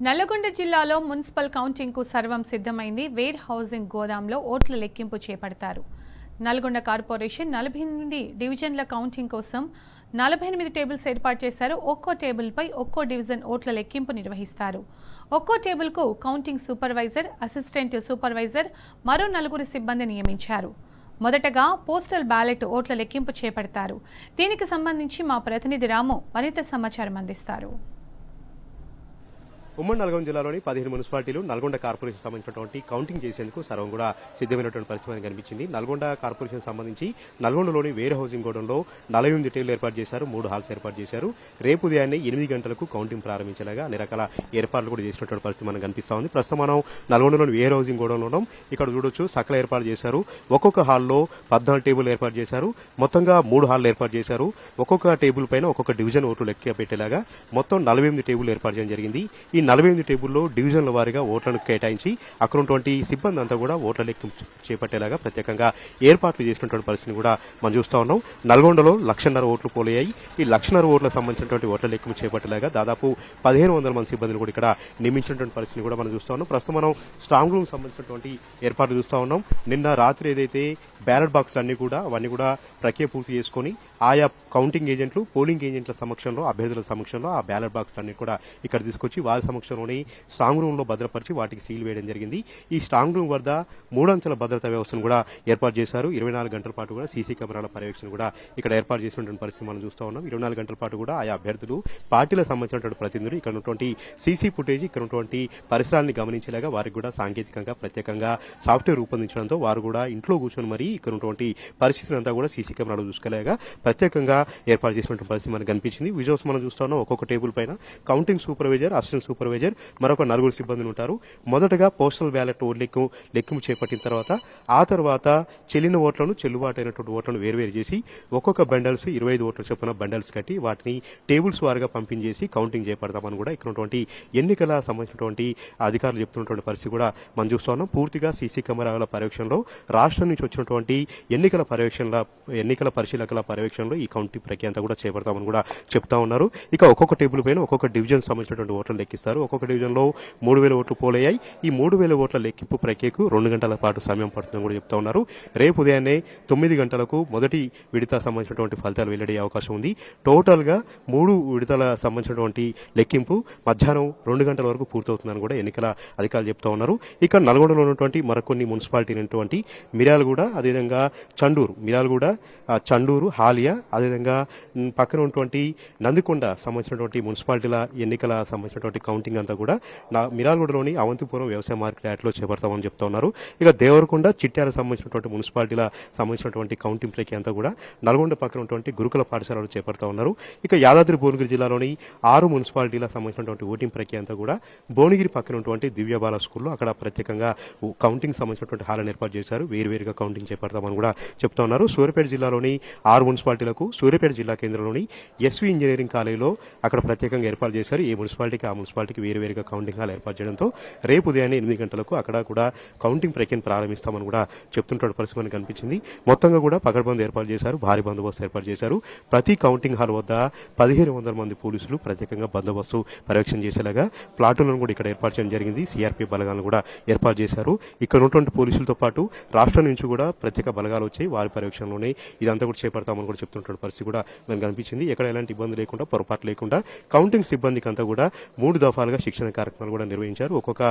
నల్లగొండ జిల్లాలో మున్సిపల్ కౌంటింగ్కు సర్వం సిద్ధమైంది. వేర్ హౌసింగ్ గోదాంలో ఓట్ల లెక్కింపు చేపడతారు. నల్గొండ కార్పొరేషన్ 48 డివిజన్ల కౌంటింగ్ కోసం 48 టేబుల్స్ ఏర్పాటు చేశారు. ఒక్కో టేబుల్పై ఒక్కో డివిజన్ ఓట్ల లెక్కింపు నిర్వహిస్తారు. ఒక్కో టేబుల్కు కౌంటింగ్ సూపర్వైజర్, అసిస్టెంట్ సూపర్వైజర్, మరో 4 సిబ్బంది నియమించారు. మొదటగా పోస్టల్ బ్యాలెట్ ఓట్ల లెక్కింపు చేపడతారు. దీనికి సంబంధించి మా ప్రతినిధి రాము మరింత సమాచారం అందిస్తారు. ఉమ్మడి నల్గొండ జిల్లాలోని 15 మున్సిపాలిటీలు నల్గొండ కార్పొరేషన్ సంబంధించినటువంటి కౌంటింగ్ చేసేందుకు సర్వం కూడా సిద్ధమైనటువంటి పరిస్థితి కనిపించింది. నల్గొండ కార్పొరేషన్ సంబంధించి నల్గొండలోని వేర్ హౌసింగ్ గోడంలో 48 టేబుల్ ఏర్పాటు చేశారు. 3 హాల్స్ ఏర్పాటు చేశారు. రేపు ఉదయాన్నే 8 గంటలకు కౌంటింగ్ ప్రారంభించేలాగా అన్ని రకాల ఏర్పాట్లు కూడా చేసినటువంటి పరిస్థితి మనకు కనిపిస్తా ఉంది. ప్రస్తుతం మనం నల్గొండలోని వేర్ హౌసింగ్ గోడంలో ఉన్నాం. ఇక్కడ చూడొచ్చు సకల ఏర్పాటు చేశారు. ఒక్కొక్క హాల్లో 14 టేబుల్ ఏర్పాటు చేశారు. మొత్తంగా 3 హాళ్ళు ఏర్పాటు చేశారు. ఒక్కొక్క టేబుల్ పైన ఒక్కొక్క డివిజన్ ఓట్లు లెక్క పెట్టేలాగా మొత్తం 48 టేబుల్ ఏర్పాటు చేయడం జరిగింది. ఈ 48 టేబుల్లో డివిజన్ల వారీగా ఓట్లను కేటాయించి అక్కడ ఉన్నటువంటి సిబ్బంది అంతా కూడా ఓట్ల లెక్కింపు చేపట్టేలాగా ప్రత్యేకంగా ఏర్పాట్లు చేసినటువంటి పరిస్థితిని కూడా మనం చూస్తా ఉన్నాం. నల్గొండలో 1,50,000 ఓట్లు పోలయ్యాయి. ఈ 1,50,000 ఓట్లకు సంబంధించినటువంటి ఓట్ల లెక్కింపు చేపట్టేలాగా దాదాపు 1,500 మంది సిబ్బందిని కూడా ఇక్కడ నియమించినటువంటి పరిస్థితిని కూడా మనం చూస్తా ఉన్నాం. ప్రస్తుతం మనం స్ట్రాంగ్ రూమ్ సంబంధించినటువంటి ఏర్పాట్లు చూస్తా ఉన్నాం. నిన్న రాత్రి ఏదైతే బ్యాలెట్ బాక్స్ అవన్నీ కూడా ప్రక్రియ పూర్తి చేసుకుని ఆయా కౌంటింగ్ ఏజెంట్లు, పోలింగ్ ఏజెంట్ల సమక్షంలో, అభ్యర్థుల సమక్షంలో ఆ బ్యాలెట్ బాక్స్ అన్ని కూడా ఇక్కడ తీసుకొచ్చి వారి సమక్షంలోని స్ట్రాంగ్ రూమ్ లో భద్రపరిచి వాటికి సీల్ వేయడం జరిగింది. ఈ స్ట్రాంగ్ రూమ్ వద్ద 3 అంచెల భద్రతా వ్యవస్థను కూడా ఏర్పాటు చేశారు. 24 గంటల పాటు కూడా సీసీ కెమెరాల పర్యవేక్షణ కూడా ఇక్కడ ఏర్పాటు చేసినటువంటి పరిస్థితి మనం చూస్తా ఉన్నాం. 24 గంటల పాటు కూడా ఆయా అభ్యర్థులు, పార్టీలకు సంబంధించినటువంటి ప్రతినిధులు ఇక్కడ ఉన్నటువంటి సీసీ ఫుటేజ్, ఇక్కడ ఉన్నటువంటి పరిసరాలను గమనించేలాగా వారికి కూడా సాంకేతికంగా ప్రత్యేకంగా సాఫ్ట్వేర్ రూపొందించడంతో వారు కూడా ఇంట్లో కూర్చొని మరీ ఇక్కడ ఉన్నటువంటి పరిస్థితిని అంతా కూడా సీసీ కెమెరాలు చూసుకోలేగా ప్రత్యేకంగా ఏర్పాటు చేసినటువంటి పరిస్థితి మనకు కనిపించింది. విజువల్స్ మనం చూస్తా ఉన్నాం. ఒక్కొక్క టేబుల్ పైన కౌంటింగ్ సూపర్వైజర్, అసిస్టెంట్ సూపర్వైజర్, మరొక 4 సిబ్బందులు ఉంటారు. మొదటగా పోస్టల్ బ్యాలెట్ లెక్కింపు చేపట్టిన తర్వాత చెల్లిన ఓట్లను, చెల్లుబాటు అయినటువంటి ఓట్లను వేరువేరు చేసి ఒక్కొక్క బండల్స్ 25 ఓట్ల చొప్పున బండల్స్ కట్టి వాటిని టేబుల్స్ వారుగా పంపించేసి కౌంటింగ్ చేపడతామని కూడా ఇక్కడ ఎన్నికల సంబంధించినటువంటి అధికారులు చెప్తున్నటువంటి పరిస్థితి కూడా మనం చూస్తా ఉన్నాం. పూర్తిగా సీసీ కెమెరాల పర్యవేక్షణలో, రాష్ట్రం నుంచి వచ్చినటువంటి ఎన్నికల పరిశీలకుల పర్యవేక్షణలో ఈ కౌంటింగ్ ప్రక్రియ అంతా కూడా చేపడతామని కూడా చెప్తా ఉన్నారు. ఇక ఒక్కొక్క టేబుల్ పైన ఒక్కొక్క డివిజన్ సంబంధించినటువంటి ఓట్లను లెక్కిస్తారు. ఒక్కొక్క డివిజన్ లో 3,000 ఓట్లు పోలయ్యాయి. ఈ 3,000 ఓట్ల లెక్కింపు ప్రక్రియకు 2 గంటల పాటు సమయం పడుతుందని కూడా చెప్తా ఉన్నారు. రేపు ఉదయాన్నే 9 గంటలకు మొదటి విడత సంబంధించినటువంటి ఫలితాలు వెల్లడే అవకాశం ఉంది. టోటల్ గా 3 విడతల సంబంధించినటువంటి లెక్కింపు మధ్యాహ్నం 2 గంటల వరకు పూర్తవుతుందని కూడా ఎన్నికల అధికారులు చెప్తా ఉన్నారు. ఇక నల్గొండలో ఉన్నటువంటి మరికొన్ని మున్సిపాలిటీ అయినటువంటి మిర్యాలగూడ, అదేవిధంగా చండూరు, హాలియా, అదేవిధంగా పక్కన ఉన్నటువంటి నందికొండ సంబంధించినటువంటి మున్సిపాలిటీల ఎన్నికల సంబంధించినటువంటి కౌంటింగ్ అంతా కూడా మిర్యాలగూడలోని అవంతిపురం వ్యవసాయ మార్కెట్ యార్డ్లో చేపడతామని చెప్తా ఉన్నారు. ఇక దేవరకొండ, చిట్యాల సంబంధించినటువంటి మున్సిపాలిటీల సంబంధించినటువంటి కౌంటింగ్ ప్రక్రియ అంతా కూడా నల్గొండ పక్కన ఉన్నటువంటి గురుకుల పాఠశాలలో చేపడతా ఉన్నారు. ఇక యాదాద్రి భువనగిరి జిల్లాలోని 6 మున్సిపాలిటీల సంబంధించినటువంటి ఓటింగ్ ప్రక్రియ అంతా కూడా భువనగిరి పక్కన ఉన్నటువంటి దివ్యబాల స్కూల్లో అక్కడ ప్రత్యేకంగా కౌంటింగ్ సంబంధించినటువంటి హాలను ఏర్పాటు చేశారు. వేరువేరుగా కౌంటింగ్ చేపడతామని కూడా చెప్తా ఉన్నారు. సూర్యాపేట జిల్లాలోని 6 మున్సిపాలిటీలకు సూర్యాపేట జిల్లా కేంద్రంలోని ఎస్వి ఇంజనీరింగ్ కాలేజీలో అక్కడ ప్రత్యేకంగా ఏర్పాటు చేశారు. ఏ మున్సిపాలిటీకి ఆ మున్సిపాలిటీకి వేరువేరుగా కౌంటింగ్ హాల్ ఏర్పాటు చేయడంతో రేపు ఉదయాన్నే 8 గంటలకు అక్కడ కూడా కౌంటింగ్ ప్రక్రియను ప్రారంభిస్తామని కూడా చెప్తున్నటువంటి పరిస్థితి మనకు కనిపించింది. మొత్తంగా కూడా పకడ్బందీ ఏర్పాటు చేశారు. భారీ బందోబస్తు ఏర్పాటు చేశారు. ప్రతి కౌంటింగ్ హాల్ వద్ద 1,500 మంది పోలీసులు ప్రత్యేకంగా బందోబస్తు పర్యవేక్షణ చేసేలాగా ప్లాటూన్లను కూడా ఇక్కడ ఏర్పాటు చేయడం జరిగింది. సిఆర్పీ బలగాలను కూడా ఏర్పాటు చేశారు. ఇక్కడ ఉన్నటువంటి పోలీసులతో పాటు రాష్ట్రం నుంచి కూడా ప్రత్యేక బలగాలు వచ్చి వారి పర్యవేక్షణలోనే ఇదంతా కూడా చేపడతామని కూడా చెప్తున్నటువంటి పరిస్థితి కూడా మనకు కనిపించింది. ఎక్కడ ఎలాంటి ఇబ్బంది లేకుండా, పొరపాటు లేకుండా కౌంటింగ్ సిబ్బందికి అంతా కూడా 3 దఫాలుగా శిక్షణ కార్యక్రమాలు కూడా నిర్వహించారు. ఒక్కొక్క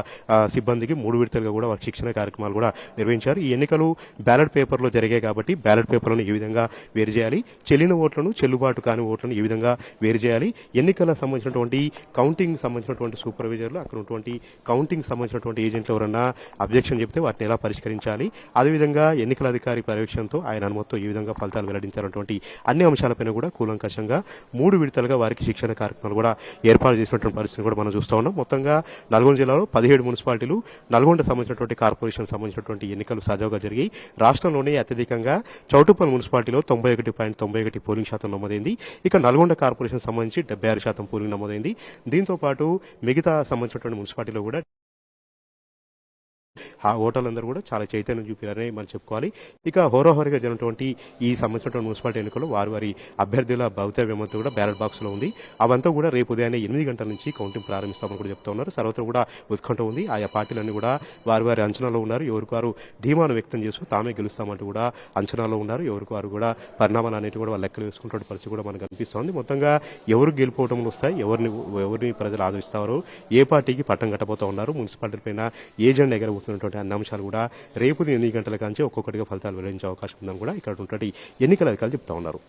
సిబ్బందికి 3 విడతలుగా కూడా వారి శిక్షణ కార్యక్రమాలు కూడా నిర్వహించారు. ఈ ఎన్నికలు బ్యాలెట్ పేపర్లో జరిగాయి కాబట్టి బ్యాలెట్ పేపర్లను ఏ విధంగా వేరు చేయాలి, చెల్లిన ఓట్లను, చెల్లుబాటు కాని ఓట్లను ఏ విధంగా వేరు చేయాలి, ఎన్నికల సంబంధించినటువంటి కౌంటింగ్ సంబంధించినటువంటి సూపర్వైజర్లు, అక్కడ ఉన్నటువంటి కౌంటింగ్ సంబంధించినటువంటి ఏజెంట్లు ఎవరన్నా అబ్జెక్షన్ చెప్తే వాటిని ఎలా పరిష్కరించాలి, అదేవిధంగా ఎన్నికల అధికారి పర్యవేక్షణతో ఆయన అనుమతితో ఏ విధంగా ఫలితాలు వెల్లడించాలన్నటువంటి అన్ని అంశాలపైన కూడా కూలంకషంగా 3 విడతలుగా వారికి శిక్షణ కార్యక్రమాలు కూడా ఏర్పాటు చేసినటువంటి పరిస్థితిని కూడా మనం చూస్తా ఉన్నాం. మొత్తంగా నల్గొండ జిల్లాలో 17 మున్సిపాలిటీలు, నల్గొండ సంబంధించినటువంటి కార్పొరేషన్ సంబంధించినటువంటి ఎన్నికలు సజావుగా జరిగాయి. రాష్ట్రంలోనే అత్యధికంగా చౌటుప్పల్ మున్సిపాలిటీలో 91.91 పోలింగ్ శాతం నమోదైంది. ఇక నల్గొండ కార్పొరేషన్ సంబంధించి 76% పోలింగ్ నమోదైంది. దీంతో పాటు మిగతా సంబంధించినటువంటి మున్సిపాలిటీలో కూడా ఆ ఓటర్లందరూ కూడా చాలా చైతన్యం చూపారని మనం చెప్పుకోవాలి. ఇక హోరాహోరీగా జరిగినటువంటి ఈ సంబంధించినటువంటి మున్సిపాలిటీ ఎన్నికల్లో వారి అభ్యర్థుల భవితవ్యమంతా కూడా బ్యాలెట్ బాక్స్లో ఉంది. అవంతా కూడా రేపు ఉదయాన్నే 8 గంటల నుంచి కౌంటింగ్ ప్రారంభిస్తామని కూడా చెప్తా ఉన్నారు. సర్వత్రా కూడా ఉత్కంఠ ఉంది. ఆయా పార్టీలన్నీ కూడా వారి అంచనాలో ఉన్నారు. ఎవరికి వారు ధీమాను వ్యక్తం చేస్తూ తామే గెలుస్తామంటూ కూడా అంచనాలో ఉన్నారు. ఎవరికి వారు కూడా పరిణామాలు అనేవి కూడా వాళ్ళు లెక్కలు వేసుకుంటున్న పరిస్థితి కూడా మనకు కనిపిస్తోంది. మొత్తంగా ఎవరు గెలుపోవటం వస్తాయి, ఎవరిని ప్రజలు ఆదరిస్తారో, ఏ పార్టీకి పట్టం కట్టబోతా ఉన్నారు, మున్సిపాలిటీ పైన ఏ జెండా ఎగరబోతున్నటువంటి అన్ని అంశాలు కూడా రేపు 8 గంటల కాంచి ఒక్కొక్కటిగా ఫలితాలు వెల్లడించే అవకాశం ఉందని కూడా ఇక్కడ ఉన్నటువంటి ఎన్నికల అధికారులు చెప్తా ఉన్నారు.